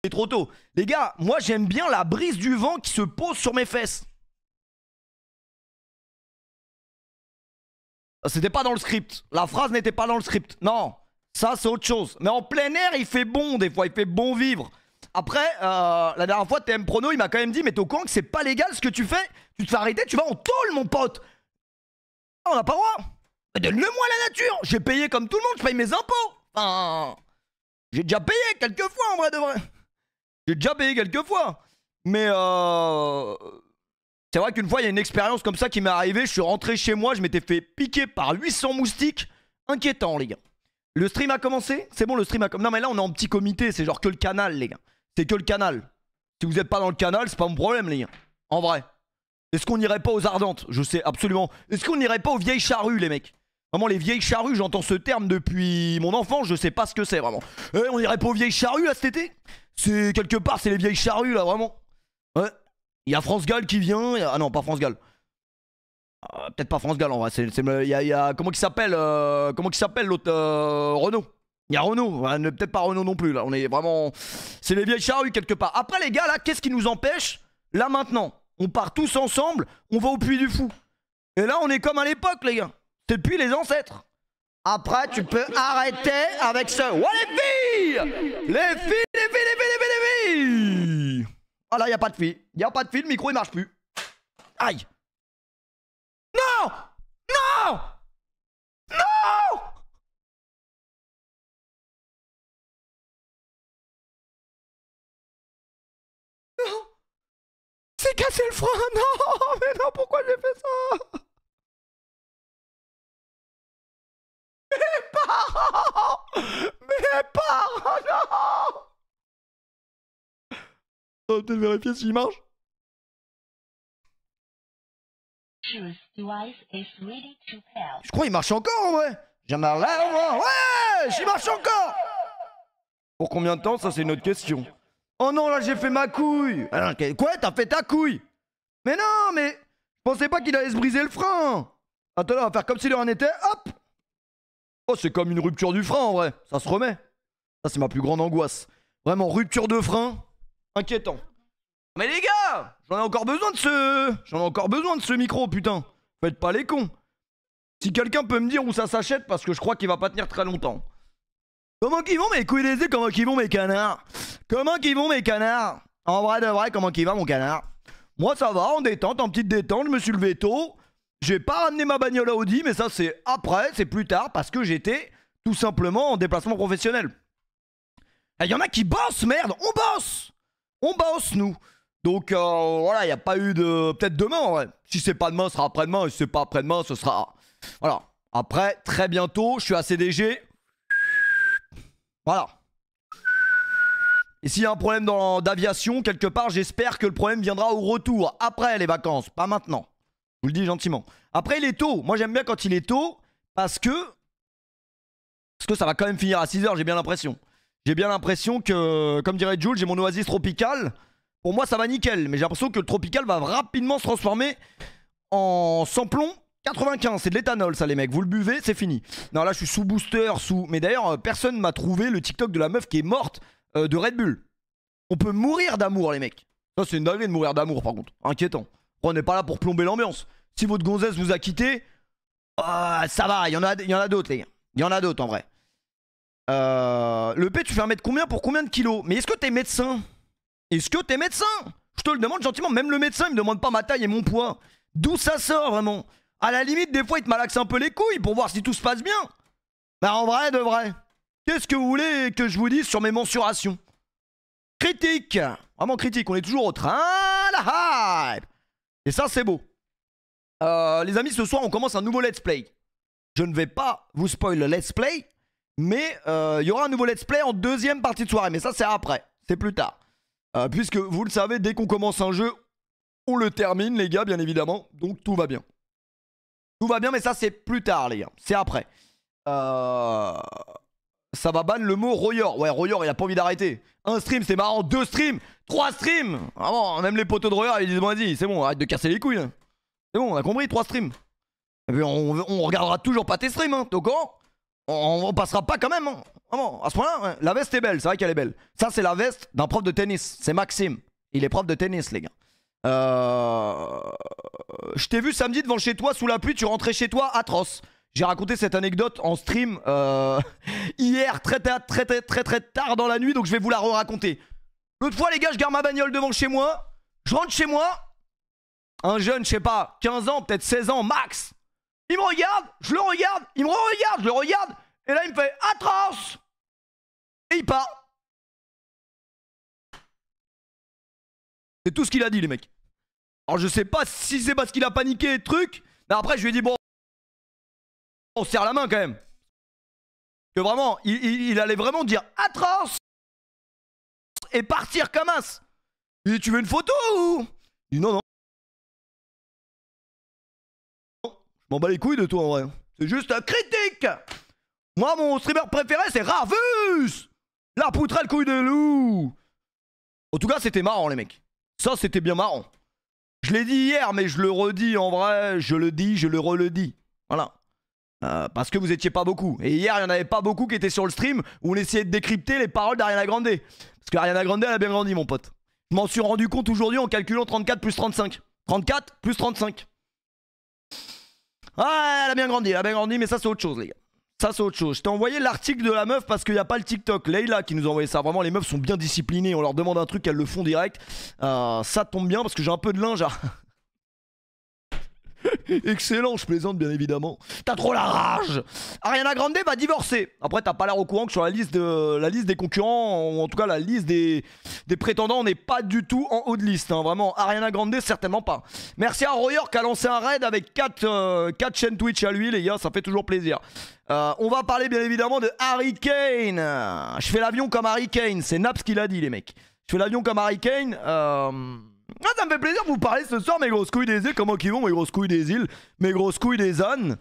C'est trop tôt. Les gars, moi j'aime bien la brise du vent qui se pose sur mes fesses. C'était pas dans le script. La phrase n'était pas dans le script. Non, ça c'est autre chose. Mais en plein air, il fait bon des fois, il fait bon vivre. Après, la dernière fois, TM Prono, il m'a quand même dit, mais t'es au courant que c'est pas légal ce que tu fais? Tu te fais arrêter, tu vas en tôle, mon pote. Ah, on n'a pas le droit. Donne-le-moi la nature. J'ai payé comme tout le monde, je paye mes impôts. Enfin, j'ai déjà payé quelques fois en vrai de vrai. J'ai déjà payé quelques fois. Mais c'est vrai qu'une fois, il y a une expérience comme ça qui m'est arrivée. Je suis rentré chez moi, je m'étais fait piquer par 800 moustiques. Inquiétant, les gars. Le stream a commencé? C'est bon, le stream a commencé. Non, mais là, on est en petit comité. C'est genre que le canal, les gars. C'est que le canal. Si vous n'êtes pas dans le canal, c'est pas mon problème, les gars. En vrai. Est-ce qu'on n'irait pas aux Ardentes? Je sais absolument. Est-ce qu'on n'irait pas aux vieilles charrues, les mecs? Vraiment, les vieilles charrues, j'entends ce terme depuis mon enfance. Je sais pas ce que c'est, vraiment. On irait pas aux vieilles charrues, là, cet été? C'est quelque part, c'est les vieilles charrues, là, vraiment. Ouais. Il y a France Gall qui vient. Ah non, pas France Gall. Peut-être pas France Gall en vrai. Il y a comment il s'appelle l'autre Renault. Il y a Renault. Peut-être pas Renault non plus là. On est vraiment. C'est les vieilles charrues quelque part. Après les gars là, qu'est-ce qui nous empêche? Là maintenant, on part tous ensemble. On va au Puy du Fou. Et là on est comme à l'époque les gars. C'est depuis les ancêtres. Après tu peux arrêter avec ce. Ouais les filles. Les filles. Ah là, y a pas de fil. Y a pas de fil, le micro il marche plus. Aïe. Non. Non. Non. Non. C'est cassé le frein. Non. Mais non, pourquoi j'ai fait ça? Mes parents. Mes parents, non. On va peut-être vérifier s'il marche. Je crois qu'il marche encore en vrai. Jamais là, ouais, il marche encore. Pour combien de temps? Ça c'est une autre question. Oh non, là j'ai fait ma couille. Quoi? T'as fait ta couille? Mais non, mais je pensais pas qu'il allait se briser le frein. Attends, là, on va faire comme si de rien n'était. Hop. Oh, c'est comme une rupture du frein en vrai. Ça se remet. Ça c'est ma plus grande angoisse. Vraiment, rupture de frein. Inquiétant. Mais les gars, j'en ai encore besoin de ce micro, putain. Faites pas les cons. Si quelqu'un peut me dire où ça s'achète, parce que je crois qu'il va pas tenir très longtemps. Comment qu'ils vont mes couilles d'aisé? Comment qu'ils vont mes canards? Comment qu'ils vont mes canards? En vrai de vrai, comment qu'il va mon canard? Moi ça va, en détente, en petite détente, je me suis levé tôt. J'ai pas ramené ma bagnole à Audi, mais ça c'est après, c'est plus tard, parce que j'étais tout simplement en déplacement professionnel. Il y en a qui bossent, merde, on bosse! On bosse, nous. Donc voilà, il n'y a pas eu de... Peut-être demain, en vrai. Si c'est pas demain, ce sera après-demain. Et si c'est pas après-demain, ce sera... Voilà. Après, très bientôt, je suis à CDG. Voilà. Et s'il y a un problème d'aviation, quelque part, j'espère que le problème viendra au retour. Après les vacances, pas maintenant. Je vous le dis gentiment. Après, il est tôt. Moi, j'aime bien quand il est tôt. Parce que ça va quand même finir à 6h, j'ai bien l'impression. J'ai bien l'impression que, comme dirait Jules, j'ai mon oasis tropical. Pour moi, ça va nickel. Mais j'ai l'impression que le tropical va rapidement se transformer en samplon 95. C'est de l'éthanol, ça, les mecs. Vous le buvez, c'est fini. Non, là, je suis sous booster, sous... Mais d'ailleurs, personne m'a trouvé le TikTok de la meuf qui est morte de Red Bull. On peut mourir d'amour, les mecs. Ça, c'est une dinguerie de mourir d'amour, par contre. Inquiétant. On n'est pas là pour plomber l'ambiance. Si votre gonzesse vous a quitté, ça va. Il y en a d'autres, les gars. Il y en a d'autres, en vrai. Le P, tu fais 1 mètre combien pour combien de kilos? Mais est-ce que t'es médecin? Est-ce que t'es médecin? Je te le demande gentiment. Même le médecin, il me demande pas ma taille et mon poids. D'où ça sort, vraiment? À la limite, des fois, il te malaxe un peu les couilles pour voir si tout se passe bien. Mais en vrai, de vrai. Qu'est-ce que vous voulez que je vous dise sur mes mensurations? Critique. Vraiment critique. On est toujours au train la hype. Et ça, c'est beau. Les amis, ce soir, on commence un nouveau let's play. Je ne vais pas vous spoil le let's play. Mais il y aura un nouveau let's play en deuxième partie de soirée. Mais ça, c'est après. C'est plus tard. Puisque, vous le savez, dès qu'on commence un jeu, on le termine, les gars, bien évidemment. Donc, tout va bien. Tout va bien, mais ça, c'est plus tard, les gars. C'est après. Ça va ban le mot Royor. Ouais, Royor, il a pas envie d'arrêter. 1 stream, c'est marrant. 2 streams. 3 streams. Vraiment, même les poteaux de Royor, ils disent, vas-y, c'est bon, arrête de casser les couilles. Hein. C'est bon, on a compris, 3 streams. Et puis, on regardera toujours pas tes streams, hein. T'es au courant? On passera pas quand même. Hein. Vraiment, à ce point-là, ouais. La veste est belle, c'est vrai qu'elle est belle. Ça, c'est la veste d'un prof de tennis. C'est Maxime. Il est prof de tennis, les gars. Je t'ai vu samedi devant chez toi sous la pluie, tu rentrais chez toi, atroce. J'ai raconté cette anecdote en stream hier, très tard dans la nuit, donc je vais vous la raconter. L'autre fois, les gars, je garde ma bagnole devant chez moi. Je rentre chez moi. Un jeune, je sais pas, 15 ans, peut-être 16 ans, max. Il me regarde, je le regarde, il me regarde, je le regarde. Et là, il me fait atroce. Et il part. C'est tout ce qu'il a dit, les mecs. Alors, je sais pas si c'est parce qu'il a paniqué, truc. Mais après, je lui ai dit, bon, on se serre la main quand même. Que vraiment, il allait vraiment dire atroce. Et partir comme as. Il dit, tu veux une photo ou? Il dit, non, non. Je m'en bats les couilles de toi en vrai. C'est juste un critique. Moi, mon streamer préféré, c'est Ravus. La poutrelle couille de loup. En tout cas, c'était marrant, les mecs. Ça, c'était bien marrant. Je l'ai dit hier, mais je le redis en vrai. Je le dis, je le redis. Voilà. Parce que vous étiez pas beaucoup. Et hier, il n'y en avait pas beaucoup qui étaient sur le stream où on essayait de décrypter les paroles d'Ariana Grande. Parce qu'Ariana Grande, elle a bien grandi, mon pote. Je m'en suis rendu compte aujourd'hui en calculant 34 plus 35. 34 plus 35. Ah, elle a bien grandi, mais ça, c'est autre chose, les gars. Ça, c'est autre chose. Je t'ai envoyé l'article de la meuf parce qu'il n'y a pas le TikTok. Leïla qui nous a envoyé ça. Vraiment, les meufs sont bien disciplinées. On leur demande un truc, elles le font direct. Ça tombe bien parce que j'ai un peu de linge à... Excellent, je plaisante bien évidemment. T'as trop la rage. Ariana Grande va divorcer. Après t'as pas l'air au courant que sur la liste des concurrents, ou en tout cas la liste des prétendants, on n'est pas du tout en haut de liste, hein. Vraiment, Ariana Grande certainement pas. Merci à Royer qui a lancé un raid avec 4 chaînes Twitch à lui, les gars, ça fait toujours plaisir. On va parler bien évidemment de Harry Kane. Je fais l'avion comme Harry Kane, c'est Naps qui l'a dit, les mecs. Je fais l'avion comme Harry Kane. Ah, ça me fait plaisir de vous parler ce soir, mes grosses couilles des îles. Comment qu'ils vont, mes grosses couilles des îles, mes grosses couilles des ânes.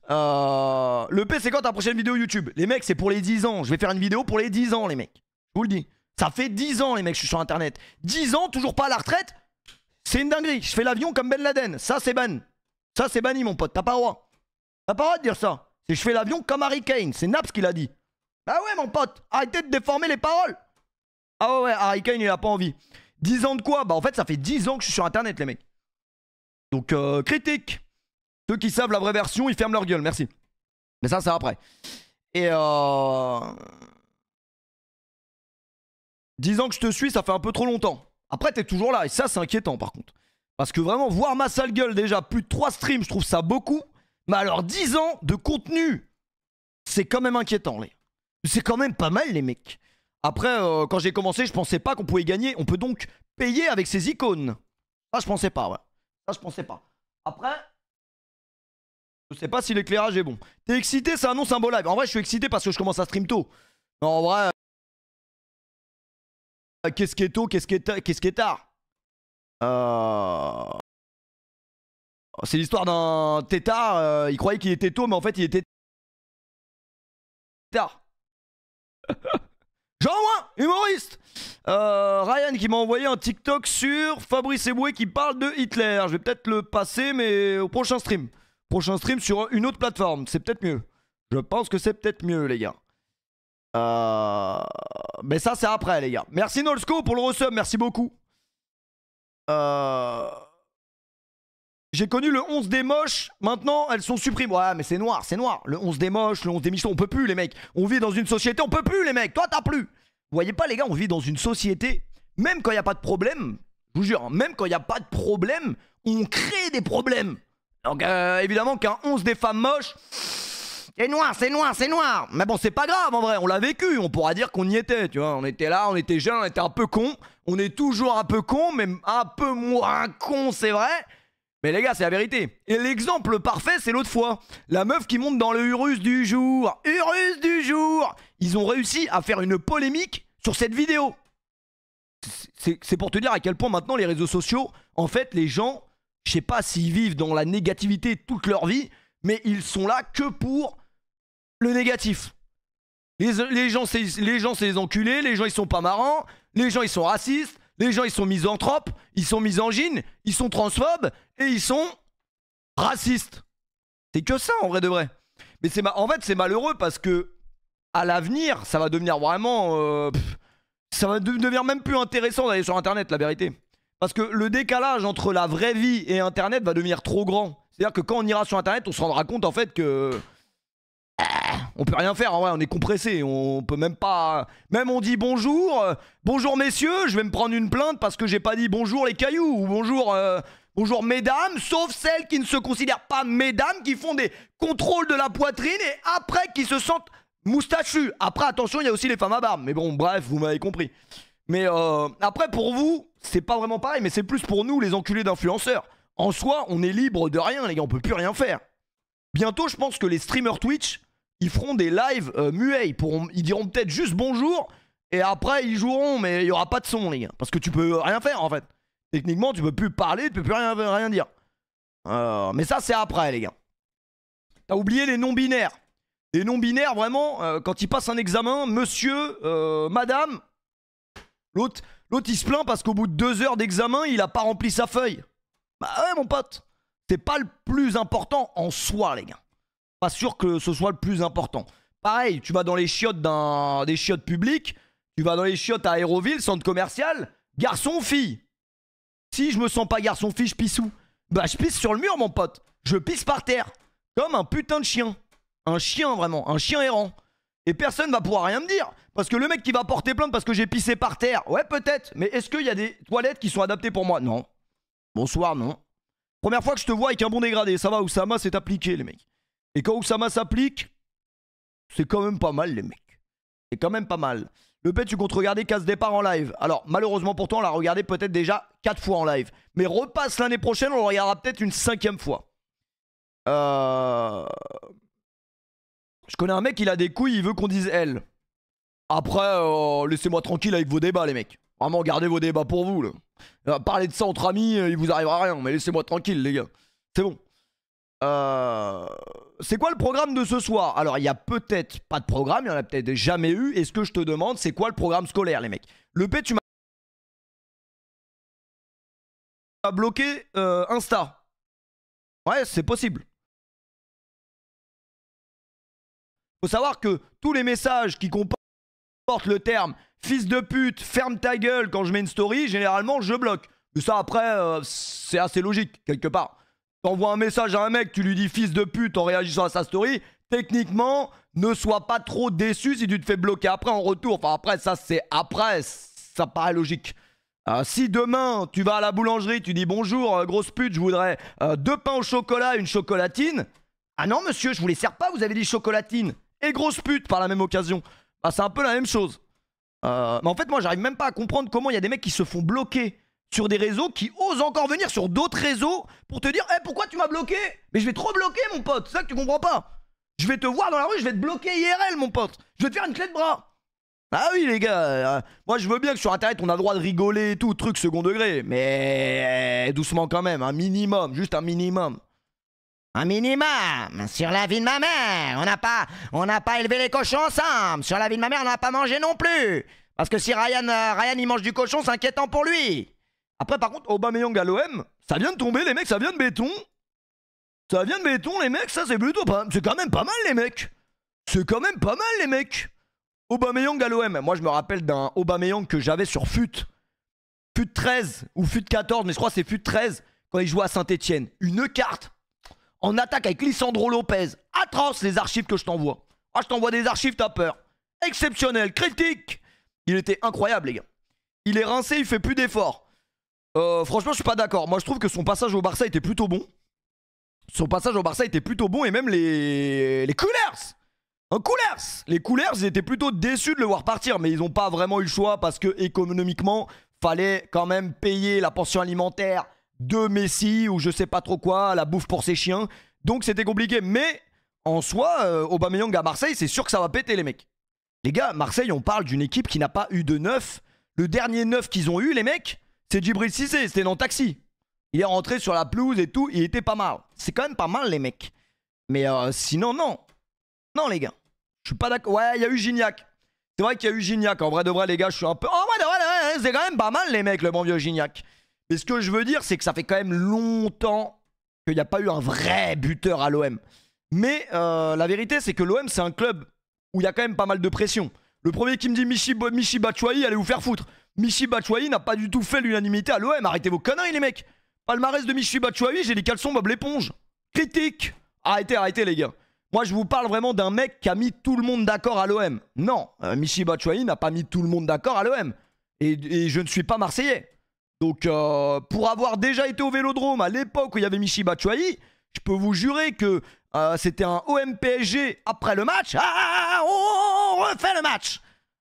Le P, c'est quand ta prochaine vidéo YouTube? Les mecs, c'est pour les 10 ans. Je vais faire une vidéo pour les 10 ans, les mecs. Je vous le dis. Ça fait 10 ans, les mecs, je suis sur internet. 10 ans, toujours pas à la retraite. C'est une dinguerie. Je fais l'avion comme Ben Laden. Ça, c'est ban. Ça, c'est banni, mon pote. T'as pas le droit. T'as pas le droit de dire ça. C'est je fais l'avion comme Harry Kane. C'est Naps qui l'a dit. Ah ouais, mon pote. Arrêtez de déformer les paroles. Ah ouais, Harry Kane, il a pas envie. 10 ans de quoi? Bah en fait ça fait 10 ans que je suis sur internet les mecs. Donc critique. Ceux qui savent la vraie version ils ferment leur gueule, merci. Mais ça c'est après. Et 10 ans que je te suis ça fait un peu trop longtemps. Après t'es toujours là et ça c'est inquiétant par contre. Parce que vraiment voir ma sale gueule déjà plus de 3 streams je trouve ça beaucoup. Mais alors 10 ans de contenu c'est quand même inquiétant les. C'est quand même pas mal les mecs. Après, quand j'ai commencé, je pensais pas qu'on pouvait gagner. On peut donc payer avec ces icônes. Ça, je pensais pas, ouais. Ça, je pensais pas. Après, je sais pas si l'éclairage est bon. T'es excité, ça annonce un beau live. En vrai, je suis excité parce que je commence à stream tôt. En vrai, qu'est-ce qui est tôt, qu'est-ce qui est tard? C'est l'histoire d'un tétard. Il croyait qu'il était tôt, mais en fait, il était tard. Jean-Ouin, humoriste. Ryan qui m'a envoyé un TikTok sur Fabrice Eboué qui parle de Hitler. Je vais peut-être le passer, mais au prochain stream. Prochain stream sur une autre plateforme. C'est peut-être mieux. Je pense que c'est peut-être mieux, les gars. Mais ça, c'est après, les gars. Merci Nolsco pour le resub. Merci beaucoup. J'ai connu le 11 des moches. Maintenant, elles sont supprimées. Ouais, mais c'est noir, c'est noir. Le 11 des moches, le 11 des michons, on peut plus, les mecs. On vit dans une société, on peut plus, les mecs. Toi, t'as plus. Vous voyez pas, les gars, on vit dans une société. Même quand il n'y a pas de problème, je vous jure, même quand il n'y a pas de problème, on crée des problèmes. Donc, évidemment, qu'un 11 des femmes moches, c'est noir, c'est noir, c'est noir. Mais bon, c'est pas grave, en vrai. On l'a vécu. On pourra dire qu'on y était, tu vois. On était là, on était jeunes, on était un peu cons. On est toujours un peu cons, mais un peu moins cons, c'est vrai. Mais les gars, c'est la vérité. Et l'exemple parfait, c'est l'autre fois. La meuf qui monte dans le Urus du jour. Urus du jour. Ils ont réussi à faire une polémique sur cette vidéo. C'est pour te dire à quel point maintenant les réseaux sociaux, en fait, les gens, je sais pas s'ils vivent dans la négativité toute leur vie, mais ils sont là que pour le négatif. Les gens, c'est les enculés. Les gens, ils sont pas marrants. Les gens, ils sont racistes. Les gens, ils sont misanthropes, ils sont misogynes, ils sont transphobes et ils sont racistes. C'est que ça, en vrai de vrai. Mais en fait, c'est malheureux parce que à l'avenir, ça va devenir vraiment... ça va devenir même plus intéressant d'aller sur Internet, la vérité. Parce que le décalage entre la vraie vie et Internet va devenir trop grand. C'est-à-dire que quand on ira sur Internet, on se rendra compte en fait que... on peut rien faire, hein, ouais, on est compressé, on peut même pas... Même on dit bonjour, bonjour messieurs, je vais me prendre une plainte parce que j'ai pas dit bonjour les cailloux, ou bonjour, bonjour mesdames, sauf celles qui ne se considèrent pas mesdames, qui font des contrôles de la poitrine et après qui se sentent moustachus. Après attention, il y a aussi les femmes à barbe, mais bon bref, vous m'avez compris. Mais après pour vous, c'est pas vraiment pareil, mais c'est plus pour nous les enculés d'influenceurs. En soi, on est libre de rien les gars, on peut plus rien faire. Bientôt je pense que les streamers Twitch, ils feront des lives muets, ils diront peut-être juste bonjour, et après ils joueront, mais il n'y aura pas de son les gars. Parce que tu peux rien faire en fait. Techniquement tu peux plus parler, tu peux plus rien dire. Mais ça c'est après les gars. T'as oublié les non-binaires. Les non-binaires vraiment, quand ils passent un examen, monsieur, madame, l'autre il se plaint parce qu'au bout de 2 heures d'examen, il a pas rempli sa feuille. Bah ouais mon pote, c'est pas le plus important en soi les gars. Pas sûr que ce soit le plus important. Pareil, tu vas dans les chiottes des chiottes publiques, tu vas dans les chiottes à Aéroville, centre commercial, garçon, fille. Si je me sens pas garçon, fille, je pisse où? Bah je pisse sur le mur mon pote. Je pisse par terre. Comme un putain de chien. Un chien vraiment, un chien errant. Et personne va pouvoir rien me dire. Parce que le mec qui va porter plainte parce que j'ai pissé par terre, ouais peut-être. Mais est-ce qu'il y a des toilettes qui sont adaptées pour moi? Non. Bonsoir, non. Première fois que je te vois avec un bon dégradé, ça va, Oussama s'est appliqué les mecs. Et quand Oussama s'applique, c'est quand même pas mal les mecs. C'est quand même pas mal. Le pet, tu comptes regarder Casse Départ en live. Alors malheureusement pour toi, on l'a regardé peut-être déjà 4 fois en live. Mais repasse l'année prochaine, on le regardera peut-être une 5e fois. Je connais un mec, il a des couilles, il veut qu'on dise elle. Après, laissez-moi tranquille avec vos débats les mecs. Vraiment, gardez vos débats pour vous là. Parler de ça entre amis, il vous arrivera rien. Mais laissez-moi tranquille les gars. C'est bon. C'est quoi le programme de ce soir? Alors, il y a peut-être pas de programme, il y en a peut-être jamais eu. Et ce que je te demande, c'est quoi le programme scolaire, les mecs? Le P, tu m'as bloqué Insta. Ouais, c'est possible. Faut savoir que tous les messages qui comportent le terme fils de pute, ferme ta gueule quand je mets une story, généralement, je bloque. Mais ça, après, c'est assez logique, quelque part. T'envoies un message à un mec, tu lui dis fils de pute en réagissant à sa story, techniquement, ne sois pas trop déçu si tu te fais bloquer après en retour. Enfin après, ça c'est après, ça paraît logique. Si demain, tu vas à la boulangerie, tu dis bonjour, grosse pute, je voudrais 2 pains au chocolat, une chocolatine. Ah non monsieur, je vous les sers pas, vous avez dit chocolatine. Et grosse pute par la même occasion. Bah c'est un peu la même chose. Mais en fait, moi j'arrive même pas à comprendre comment il y a des mecs qui se font bloquer sur des réseaux, qui osent encore venir sur d'autres réseaux pour te dire hey, pourquoi tu m'as bloqué? Mais je vais trop bloquer mon pote, c'est ça que tu comprends pas. Je vais te voir dans la rue, je vais te bloquer IRL mon pote. Je vais te faire une clé de bras. Ah oui les gars, moi je veux bien que sur internet on a le droit de rigoler et tout, truc second degré. Mais doucement quand même, un minimum, juste un minimum. Un minimum, sur la vie de ma mère. On n'a pas élevé les cochons ensemble. Sur la vie de ma mère, on n'a pas mangé non plus. Parce que si Ryan il mange du cochon, c'est inquiétant pour lui. Après, par contre, Aubameyang à l'OM, ça vient de tomber, les mecs, ça vient de béton. Ça vient de béton, les mecs, ça c'est plutôt pas... C'est quand même pas mal, les mecs. C'est quand même pas mal, les mecs. Aubameyang à l'OM. Moi, je me rappelle d'un Aubameyang que j'avais sur FUT. FUT 13 ou FUT 14, mais je crois que c'est FUT 13, quand il jouait à Saint-Etienne. Une carte en attaque avec Lisandro Lopez. Atroce, les archives que je t'envoie. Ah, je t'envoie des archives, t'as peur. Exceptionnel, critique. Il était incroyable, les gars. Il est rincé, il fait plus d'efforts. Franchement, je suis pas d'accord. Moi, je trouve que son passage au Barça était plutôt bon. Son passage au Barça était plutôt bon. Et même les Coolers. Les Coolers, ils étaient plutôt déçus de le voir partir. Mais ils n'ont pas vraiment eu le choix parce que économiquement, fallait quand même payer la pension alimentaire de Messi ou je sais pas trop quoi, la bouffe pour ses chiens. Donc, c'était compliqué. Mais en soi, Aubameyang à Marseille, c'est sûr que ça va péter, les mecs. Les gars, Marseille, on parle d'une équipe qui n'a pas eu de neuf. Le dernier neuf qu'ils ont eu, les mecs, c'est Djibril Cissé, c'était dans Taxi. Il est rentré sur la pelouse et tout, il était pas mal. C'est quand même pas mal les mecs. Mais sinon non. Non les gars. Je suis pas d'accord. Ouais, il y a eu Gignac. C'est vrai qu'il y a eu Gignac. En vrai de vrai les gars, je suis un peu... En vrai de vrai, c'est quand même pas mal les mecs, le bon vieux Gignac. Mais ce que je veux dire, c'est que ça fait quand même longtemps qu'il n'y a pas eu un vrai buteur à l'OM. Mais la vérité, c'est que l'OM, c'est un club où il y a quand même pas mal de pression. Le premier qui me dit Michy Batshuayi, allez vous faire foutre. Michy Batshuayi n'a pas du tout fait l'unanimité à l'OM. Arrêtez vos conneries, les mecs. Palmarès de Michy Batshuayi, j'ai les caleçons Bob l'éponge. Critique. Arrêtez, les gars. Moi, je vous parle vraiment d'un mec qui a mis tout le monde d'accord à l'OM. Non, Michy Batshuayi n'a pas mis tout le monde d'accord à l'OM. Et je ne suis pas Marseillais. Donc, pour avoir déjà été au Vélodrome à l'époque où il y avait Michy Batshuayi, je peux vous jurer que c'était un OM PSG après le match. On refait le match.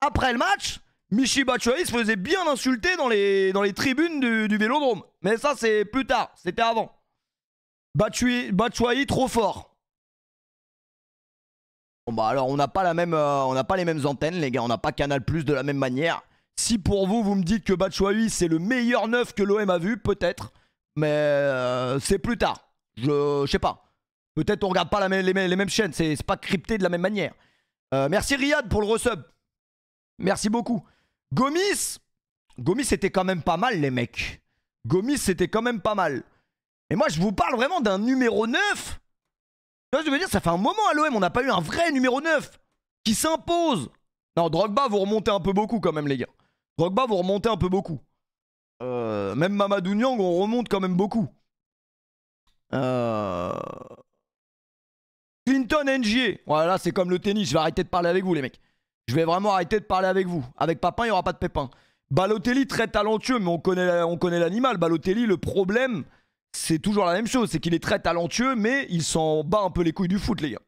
Après le match, Michy Batshuayi se faisait bien insulter dans les tribunes du Vélodrome. Mais ça, c'est plus tard. C'était avant. Batshuayi trop fort. Bon bah alors on n'a pas les mêmes antennes, les gars. On n'a pas Canal+ de la même manière. Si pour vous, vous me dites que Batshuayi c'est le meilleur neuf que l'OM a vu, peut-être. Mais c'est plus tard. Je sais pas. Peut-être on regarde pas les mêmes chaînes. C'est pas crypté de la même manière. Merci Riyad pour le resub. Merci beaucoup. Gomis c'était quand même pas mal, les mecs. Gomis c'était quand même pas mal. Et moi je vous parle vraiment d'un numéro 9. Tu vois, je veux dire, ça fait un moment à l'OM, on n'a pas eu un vrai numéro 9 qui s'impose. Non, Drogba, vous remontez un peu beaucoup quand même, les gars. Drogba, vous remontez un peu beaucoup. Même Mamadou Niang, on remonte quand même beaucoup. Clinton NJ. Voilà, c'est comme le tennis, je vais arrêter de parler avec vous, les mecs. Je vais vraiment arrêter de parler avec vous. Avec Papin, il n'y aura pas de Pépin. Balotelli, très talentueux, mais on connaît l'animal. Balotelli, le problème, c'est toujours la même chose. C'est qu'il est très talentueux, mais il s'en bat un peu les couilles du foot, les gars.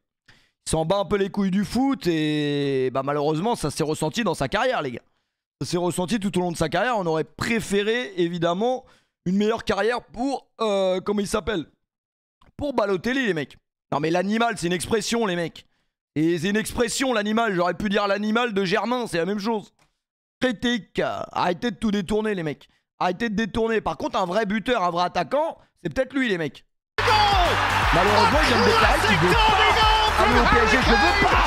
Il s'en bat un peu les couilles du foot et bah, malheureusement, ça s'est ressenti dans sa carrière, les gars. Ça s'est ressenti tout au long de sa carrière. On aurait préféré, évidemment, une meilleure carrière pour... comment il s'appelle? Pour Balotelli, les mecs. Non, mais l'animal, c'est une expression, les mecs. Et c'est une expression, l'animal. J'aurais pu dire l'animal de Germain, c'est la même chose. Critique. Arrêtez de tout détourner, les mecs. Arrêtez de détourner. Par contre, un vrai buteur, un vrai attaquant, c'est peut-être lui, les mecs. Malheureusement, il vient de déclarer qu'il veut pas aller au PSG. Je veux pas.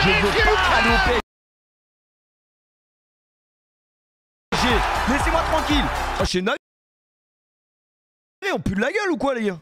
Je veux pas aller au PSG. Laissez-moi tranquille. Oh, chez Naï. On pue de la gueule ou quoi, les gars?